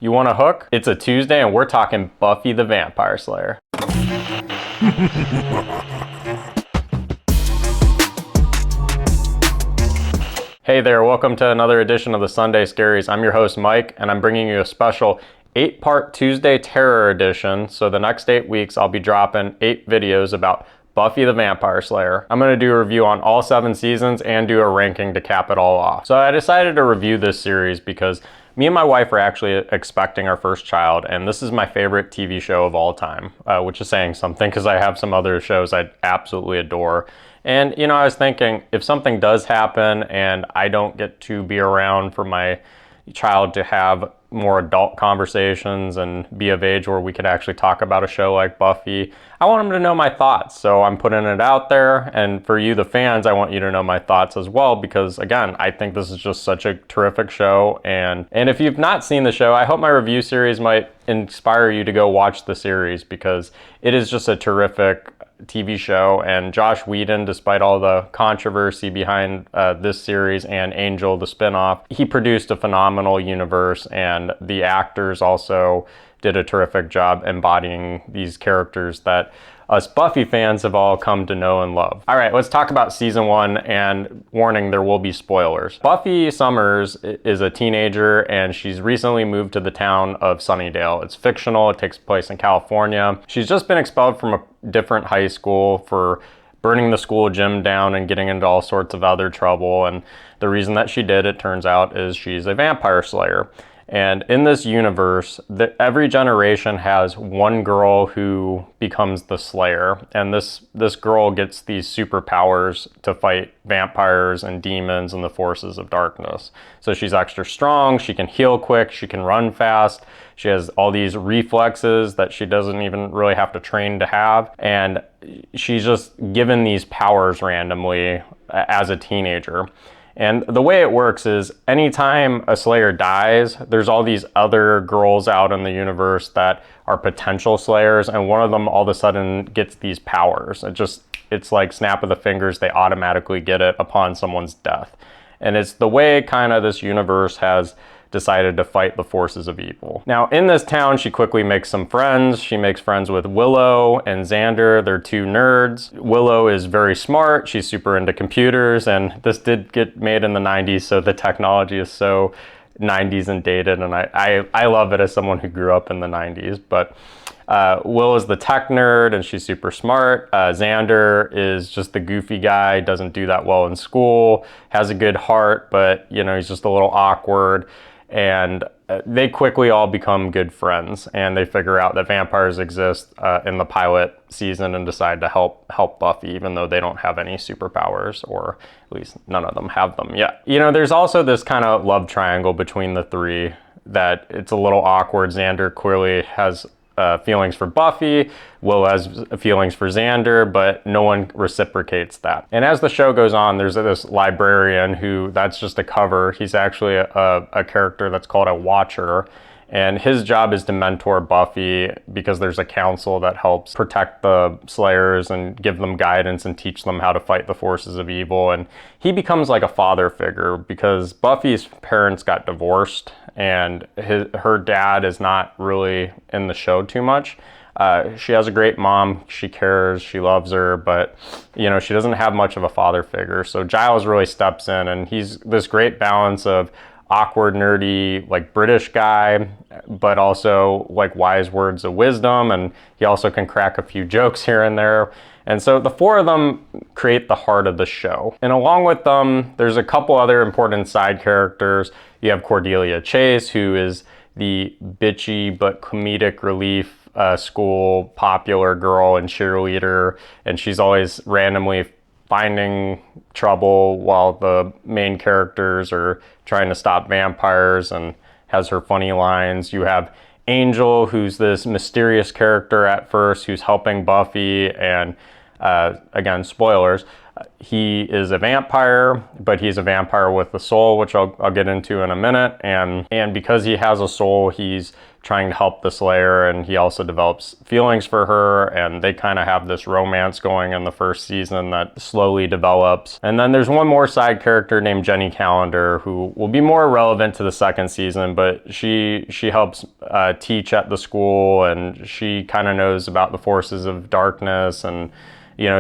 You want a hook? It's a Tuesday and we're talking Buffy the Vampire Slayer. Hey there, welcome to another edition of the Sunday Scaries. I'm your host Mike, and I'm bringing you a special 8-part Tuesday Terror Edition. So the next 8 weeks I'll be dropping 8 videos about Buffy the Vampire Slayer. I'm going to do a review on all 7 seasons and do a ranking to cap it all off. So I decided to review this series because me and my wife are actually expecting our first child, and this is my favorite TV show of all time, which is saying something because I have some other shows I absolutely adore. And, you know, I was thinking if something does happen and I don't get to be around for my child to have more adult conversations and be of age where we could actually talk about a show like Buffy, I want them to know my thoughts. So I'm putting it out there, and for you, the fans, I want you to know my thoughts as well, because again, I think this is just such a terrific show. And if you've not seen the show, I hope my review series might inspire you to go watch the series, because it is just a terrific TV show. And Joss Whedon, despite all the controversy behind this series and Angel, the spinoff, he produced a phenomenal universe, and the actors also did a terrific job embodying these characters that us Buffy fans have all come to know and love. All right, let's talk about season 1, and warning, there will be spoilers. Buffy Summers is a teenager, and she's recently moved to the town of Sunnydale. It's fictional, it takes place in California. She's just been expelled from a different high school for burning the school gym down and getting into all sorts of other trouble. And the reason that she did, it turns out, is she's a vampire slayer. And in this universe, every generation has one girl who becomes the Slayer. And this girl gets these superpowers to fight vampires and demons and the forces of darkness. So she's extra strong, she can heal quick, she can run fast, she has all these reflexes that she doesn't even really have to train to have. And she's just given these powers randomly as a teenager. And the way it works is anytime a Slayer dies, there's all these other girls out in the universe that are potential Slayers, and one of them all of a sudden gets these powers. It's like snap of the fingers, they automatically get it upon someone's death. And it's the way kind of this universe has decided to fight the forces of evil. Now, in this town, she quickly makes some friends. She makes friends with Willow and Xander. They're 2 nerds. Willow is very smart. She's super into computers, and this did get made in the 90s, so the technology is so 90s and dated, and I love it as someone who grew up in the 90s. But Will is the tech nerd, and she's super smart. Xander is just the goofy guy, doesn't do that well in school, has a good heart, but you know, he's just a little awkward. And they quickly all become good friends, and they figure out that vampires exist in the pilot season and decide to help Buffy, even though they don't have any superpowers, or at least none of them have them yet. You know, there's also this kind of love triangle between the 3 that it's a little awkward. Xander clearly has feelings for Buffy, Will has feelings for Xander, but no one reciprocates that. And as the show goes on, there's this librarian who, that's just a cover. He's actually a character that's called a Watcher, and his job is to mentor Buffy, because there's a council that helps protect the Slayers and give them guidance and teach them how to fight the forces of evil. And he becomes like a father figure, because Buffy's parents got divorced, and her dad is not really in the show too much. She has a great mom, she cares, she loves her, but you know, she doesn't have much of a father figure. So Giles really steps in, and he's this great balance of awkward, nerdy, like British guy, but also like wise words of wisdom, and he also can crack a few jokes here and there. And so the 4 of them create the heart of the show. And along with them, there's a couple other important side characters. You have Cordelia Chase, who is the bitchy but comedic relief school popular girl and cheerleader, and she's always randomly finding trouble while the main characters are trying to stop vampires, and has her funny lines. You have Angel, who's this mysterious character at first, who's helping Buffy, and again, spoilers, He is a vampire, but he's a vampire with a soul, which I'll get into in a minute. And because he has a soul, he's trying to help the Slayer, and he also develops feelings for her, and they kind of have this romance going in the first season that slowly develops. And then there's one more side character named Jenny Calendar, who will be more relevant to the second season, but she helps teach at the school, and she kind of knows about the forces of darkness, and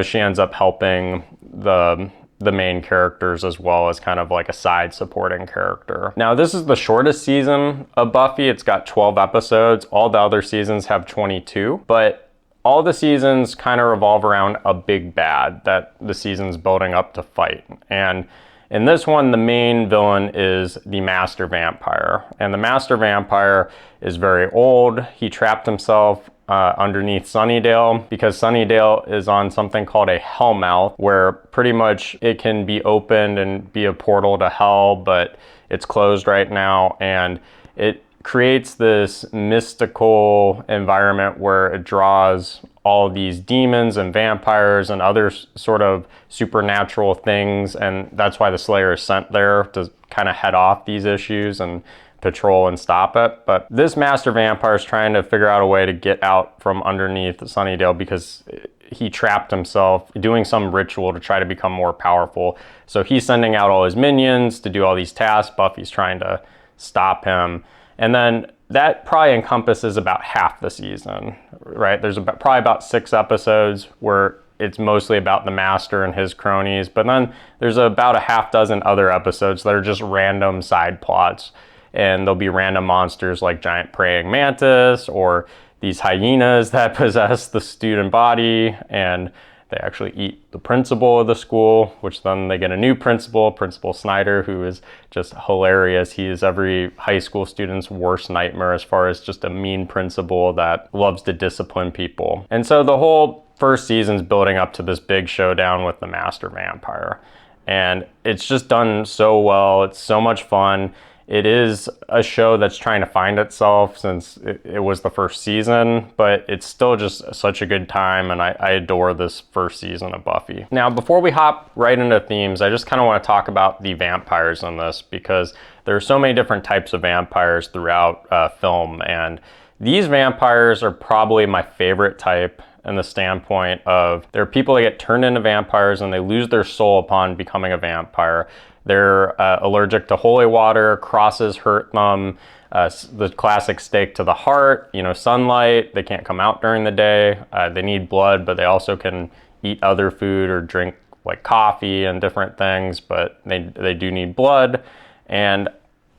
she ends up helping the main characters as well as kind of like a side supporting character. Now, this is the shortest season of Buffy. It's got 12 episodes. All the other seasons have 22, but all the seasons kind of revolve around a big bad that the season's building up to fight. And in this one, the main villain is the Master Vampire. And the Master Vampire is very old. He trapped himself underneath Sunnydale because Sunnydale is on something called a Hellmouth, where pretty much it can be opened and be a portal to hell, but it's closed right now. And it creates this mystical environment where it draws all of these demons and vampires and other sort of supernatural things. And that's why the Slayer is sent there to kind of head off these issues and patrol and stop it. But this Master Vampire is trying to figure out a way to get out from underneath Sunnydale because he trapped himself doing some ritual to try to become more powerful. So he's sending out all his minions to do all these tasks. Buffy's trying to stop him. And then that probably encompasses about half the season, right? There's probably about 6 episodes where it's mostly about the Master and his cronies. But then there's about a half dozen other episodes that are just random side plots. And there'll be random monsters like giant praying mantis or these hyenas that possess the student body, and they actually eat the principal of the school, which then they get a new principal, Principal Snyder, who is just hilarious. He is every high school student's worst nightmare as far as just a mean principal that loves to discipline people. And so the whole first season's building up to this big showdown with the Master Vampire. And it's just done so well. It's so much fun. It is a show that's trying to find itself since it was the first season, but it's still just such a good time, and I adore this first season of Buffy. Now, before we hop right into themes, I just kind of want to talk about the vampires in this because there are so many different types of vampires throughout film, and these vampires are probably my favorite type in the standpoint of they're people that get turned into vampires and they lose their soul upon becoming a vampire. They're allergic to holy water, crosses hurt them, the classic stake to the heart, sunlight, they can't come out during the day, they need blood, but they also can eat other food or drink like coffee and different things, but they do need blood. And,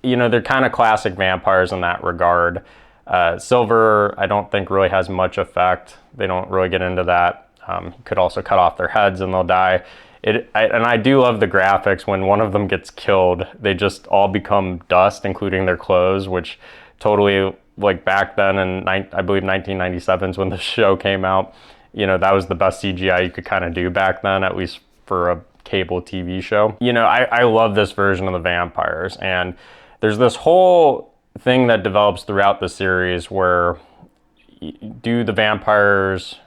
they're kind of classic vampires in that regard. Silver, I don't think really has much effect. They don't really get into that. You could also cut off their heads and they'll die. And I do love the graphics. When one of them gets killed, they just all become dust, including their clothes, which totally, like back then in, I believe 1997 is when the show came out, that was the best CGI you could kind of do back then, at least for a cable TV show. I love this version of the vampires. And there's this whole thing that develops throughout the series where are the vampires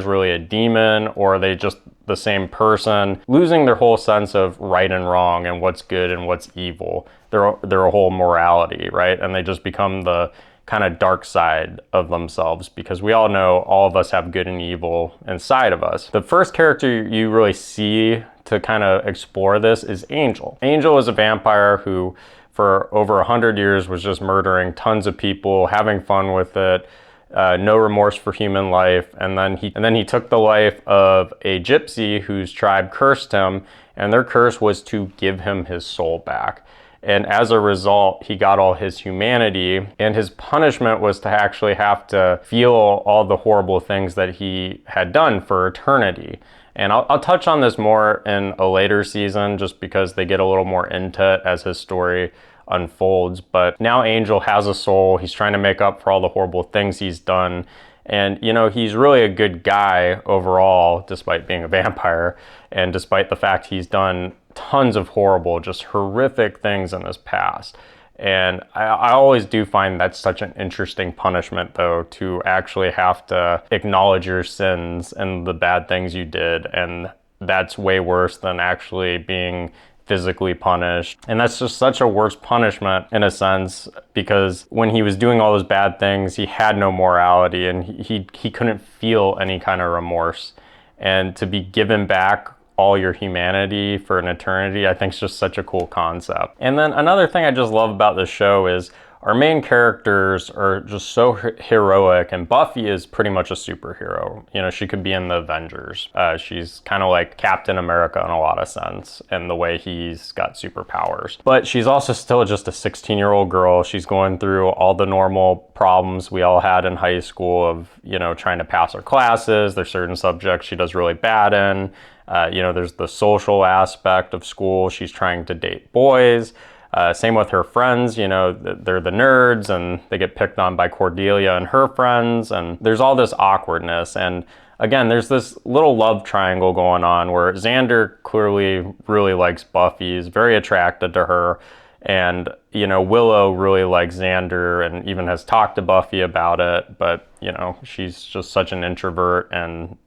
really a demon, or are they just the same person, losing their whole sense of right and wrong and what's good and what's evil, their whole morality, right? And they just become the kind of dark side of themselves, because we all know all of us have good and evil inside of us. The first character you really see to kind of explore this is Angel. Angel is a vampire who for over 100 years was just murdering tons of people, having fun with it, no remorse for human life. And then he took the life of a gypsy whose tribe cursed him, and their curse was to give him his soul back. And as a result, he got all his humanity, and his punishment was to actually have to feel all the horrible things that he had done for eternity. And I'll touch on this more in a later season, just because they get a little more into it as his story unfolds. But now Angel has a soul. He's trying to make up for all the horrible things he's done. And, he's really a good guy overall, despite being a vampire, and despite the fact he's done tons of horrible, just horrific things in his past. And I always do find that's such an interesting punishment, though, to actually have to acknowledge your sins and the bad things you did, and that's way worse than actually being physically punished. And that's just such a worse punishment in a sense, because when he was doing all those bad things, he had no morality, and he couldn't feel any kind of remorse. And to be given back all your humanity for an eternity, I think is just such a cool concept. And then another thing I just love about this show is our main characters are just so heroic, and Buffy is pretty much a superhero. You know, she could be in the Avengers. She's kind of like Captain America in a lot of sense, in the way he's got superpowers. But she's also still just a 16-year-old girl. She's going through all the normal problems we all had in high school of, you know, trying to pass her classes. There's certain subjects she does really bad in. You know, there's the social aspect of school. She's trying to date boys. Same with her friends, you know, they're the nerds and they get picked on by Cordelia and her friends, and there's all this awkwardness. And again, there's this little love triangle going on where Xander clearly really likes Buffy, is very attracted to her, and, you know, Willow really likes Xander and even has talked to Buffy about it, but, you know, she's just such an introvert, and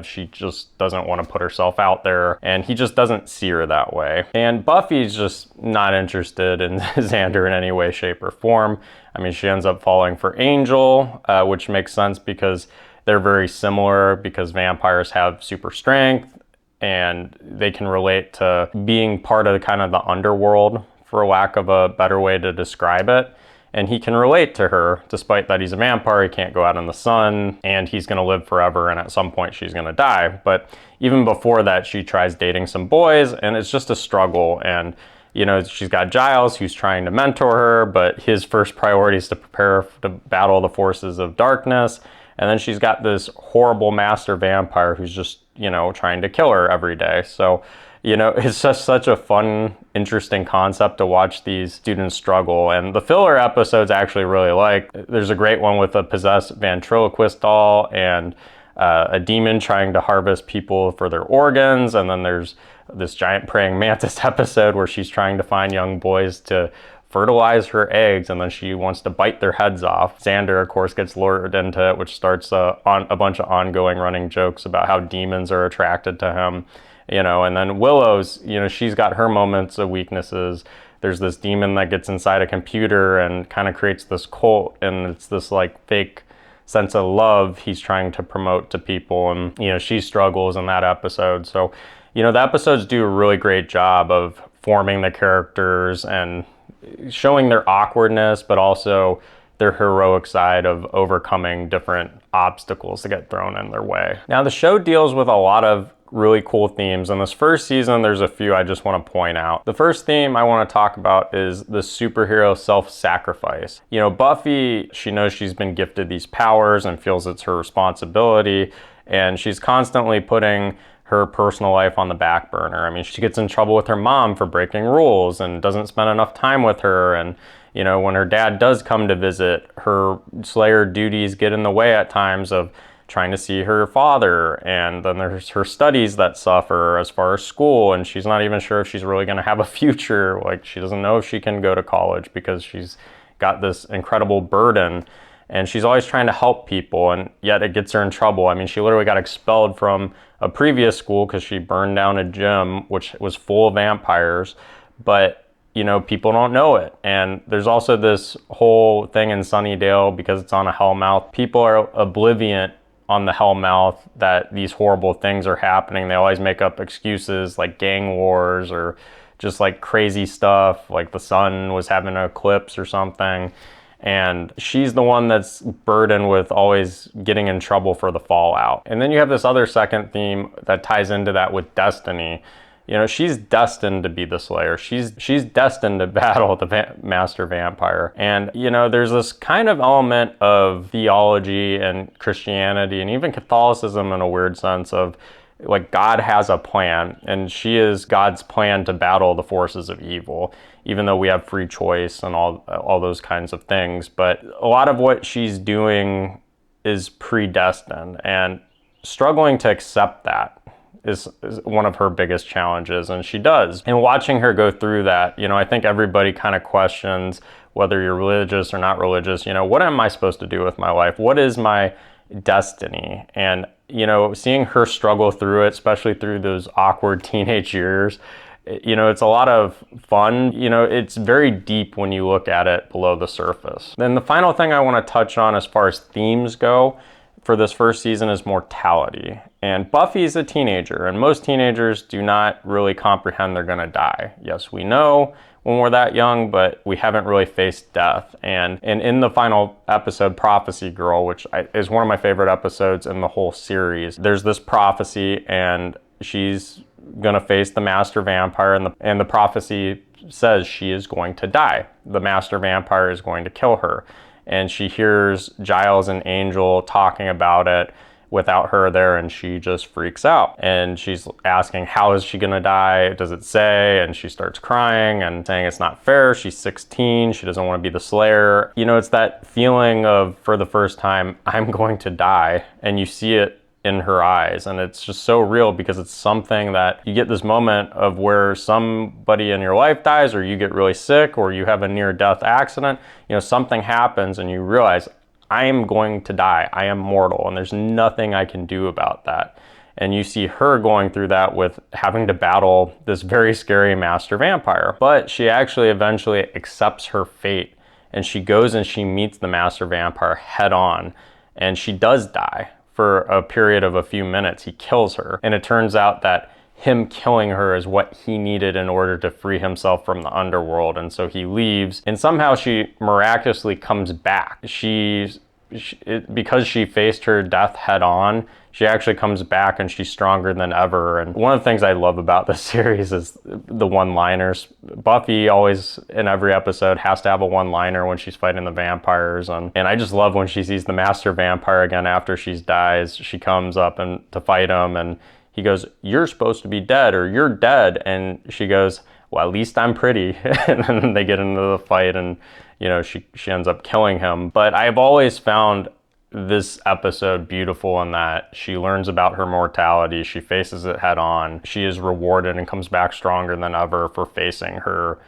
she just doesn't want to put herself out there, and he just doesn't see her that way. And Buffy's just not interested in Xander in any way, shape, or form. I mean, she ends up falling for Angel, which makes sense because they're very similar, because vampires have super strength and they can relate to being part of kind of the underworld, for lack of a better way to describe it. And he can relate to her, despite that he's a vampire, he can't go out in the sun, and he's gonna live forever, and at some point she's gonna die. But even before that, she tries dating some boys, and it's just a struggle. And, you know, she's got Giles, who's trying to mentor her, but his first priority is to prepare to battle the forces of darkness. And then she's got this horrible master vampire who's just, you know, trying to kill her every day. So, you know, it's just such a fun, interesting concept to watch these students struggle. And the filler episodes I actually really like. There's a great one with a possessed ventriloquist doll and a demon trying to harvest people for their organs. And then there's this giant praying mantis episode where she's trying to find young boys to fertilize her eggs, and then she wants to bite their heads off. Xander, of course, gets lured into it, which starts a bunch of ongoing running jokes about how demons are attracted to him. You know, and then Willow's, you know, she's got her moments of weaknesses. There's this demon that gets inside a computer and kind of creates this cult, and it's this like fake sense of love he's trying to promote to people, and, you know, she struggles in that episode. So, you know, the episodes do a really great job of forming the characters and showing their awkwardness, but also their heroic side of overcoming different obstacles that get thrown in their way. Now, the show deals with a lot of really cool themes. In this first season, there's a few I just want to point out. The first theme I want to talk about is the superhero self-sacrifice. You know, Buffy, she knows she's been gifted these powers and feels it's her responsibility, and she's constantly putting her personal life on the back burner. I mean, she gets in trouble with her mom for breaking rules and doesn't spend enough time with her, and, you know, when her dad does come to visit, her Slayer duties get in the way at times of trying to see her father. And then there's her studies that suffer as far as school, and she's not even sure if she's really going to have a future. Like, she doesn't know if she can go to college because she's got this incredible burden, and she's always trying to help people, and yet it gets her in trouble. I mean, she literally got expelled from a previous school because she burned down a gym which was full of vampires, but, you know, people don't know it. And there's also this whole thing in Sunnydale, because it's on a hellmouth, people are oblivious on the hellmouth that these horrible things are happening. They always make up excuses like gang wars or just like crazy stuff, like the sun was having an eclipse or something. And she's the one that's burdened with always getting in trouble for the fallout. And then you have this other second theme that ties into that with destiny. You know, she's destined to be the Slayer. She's destined to battle the master vampire. And, you know, there's this kind of element of theology and Christianity and even Catholicism in a weird sense of, like, God has a plan, and she is God's plan to battle the forces of evil, even though we have free choice and all those kinds of things. But a lot of what she's doing is predestined, and struggling to accept that is one of her biggest challenges, and she does. And watching her go through that, you know, I think everybody kind of questions whether you're religious or not religious. You know, what am I supposed to do with my life? What is my destiny. And, you know, seeing her struggle through it, especially through those awkward teenage years, you know, it's a lot of fun. You know, it's very deep when you look at it below the surface. Then the final thing I want to touch on as far as themes go for this first season is mortality. And Buffy's a teenager, and most teenagers do not really comprehend they're gonna die. Yes, we know when we're that young, but we haven't really faced death. And in the final episode, Prophecy Girl, which is one of my favorite episodes in the whole series, there's this prophecy, and she's gonna face the master vampire, and the prophecy says she is going to die. The master vampire is going to kill her. And she hears Giles and Angel talking about it without her there, and she just freaks out. And she's asking, how is she gonna die? Does it say? And she starts crying and saying it's not fair. She's 16, she doesn't wanna be the Slayer. You know, it's that feeling of, for the first time, I'm going to die, and you see it in her eyes, and it's just so real because it's something that you get this moment of where somebody in your life dies, or you get really sick, or you have a near-death accident. You know, something happens and you realize, I am going to die, I am mortal, and there's nothing I can do about that. And you see her going through that with having to battle this very scary master vampire. But she actually eventually accepts her fate, and she goes and she meets the master vampire head on, and she does die. For a period of a few minutes, he kills her. And it turns out that him killing her is what he needed in order to free himself from the underworld. And so he leaves, and somehow she miraculously comes back. Because she faced her death head on, she actually comes back, and she's stronger than ever. And one of the things I love about this series is the one-liners. Buffy always, in every episode, has to have a one-liner when she's fighting the vampires. And I just love when she sees the master vampire again after she dies. She comes up to fight him, and he goes, you're supposed to be dead, or you're dead. And she goes, well, at least I'm pretty. And then they get into the fight, and, you know, she ends up killing him. But I've always found this episode beautiful in that she learns about her mortality, she faces it head on, she is rewarded and comes back stronger than ever for facing her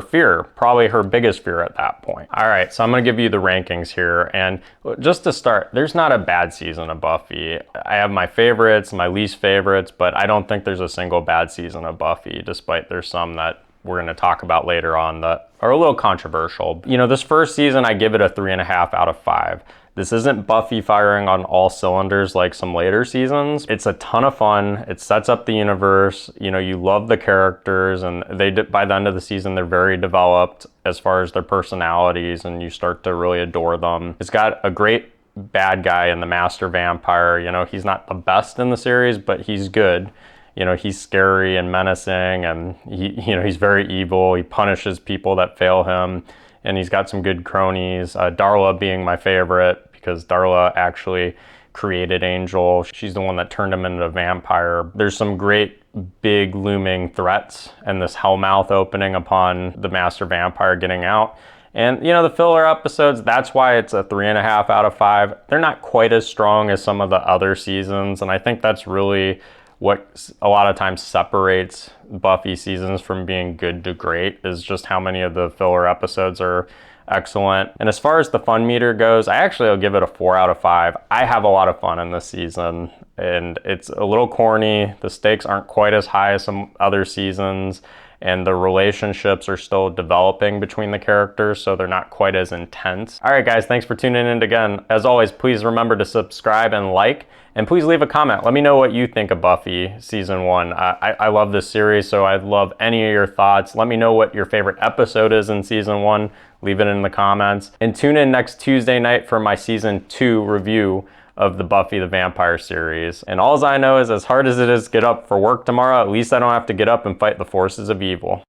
fear, probably her biggest fear at that point. All right, so I'm gonna give you the rankings here, and just to start, there's not a bad season of Buffy. I have my favorites, my least favorites, but I don't think there's a single bad season of Buffy, despite there's some that we're going to talk about later on that are a little controversial. You know, this first season, I give it a 3.5 out of 5. This isn't Buffy firing on all cylinders like some later seasons. It's a ton of fun. It sets up the universe. You know, you love the characters, and by the end of the season, they're very developed as far as their personalities, and you start to really adore them. It's got a great bad guy in the master vampire. You know, he's not the best in the series, but he's good. You know, he's scary and menacing, and he's very evil. He punishes people that fail him, and he's got some good cronies. Darla being my favorite, because Darla actually created Angel. She's the one that turned him into a vampire. There's some great big looming threats, and this hellmouth opening upon the master vampire getting out. And, you know, the filler episodes, that's why it's a 3.5 out of 5. They're not quite as strong as some of the other seasons, and I think that's really what a lot of times separates Buffy seasons from being good to great, is just how many of the filler episodes are excellent. And as far as the fun meter goes, I actually will give it a 4 out of 5. I have a lot of fun in this season, and it's a little corny. The stakes aren't quite as high as some other seasons, and the relationships are still developing between the characters, so they're not quite as intense. All right, guys, thanks for tuning in again. As always, please remember to subscribe and like, and please leave a comment. Let me know what you think of Buffy Season 1. I love this series, so I'd love any of your thoughts. Let me know what your favorite episode is in Season 1. Leave it in the comments. And tune in next Tuesday night for my Season 2 review of the Buffy the Vampire series. And all I know is, as hard as it is to get up for work tomorrow, at least I don't have to get up and fight the forces of evil.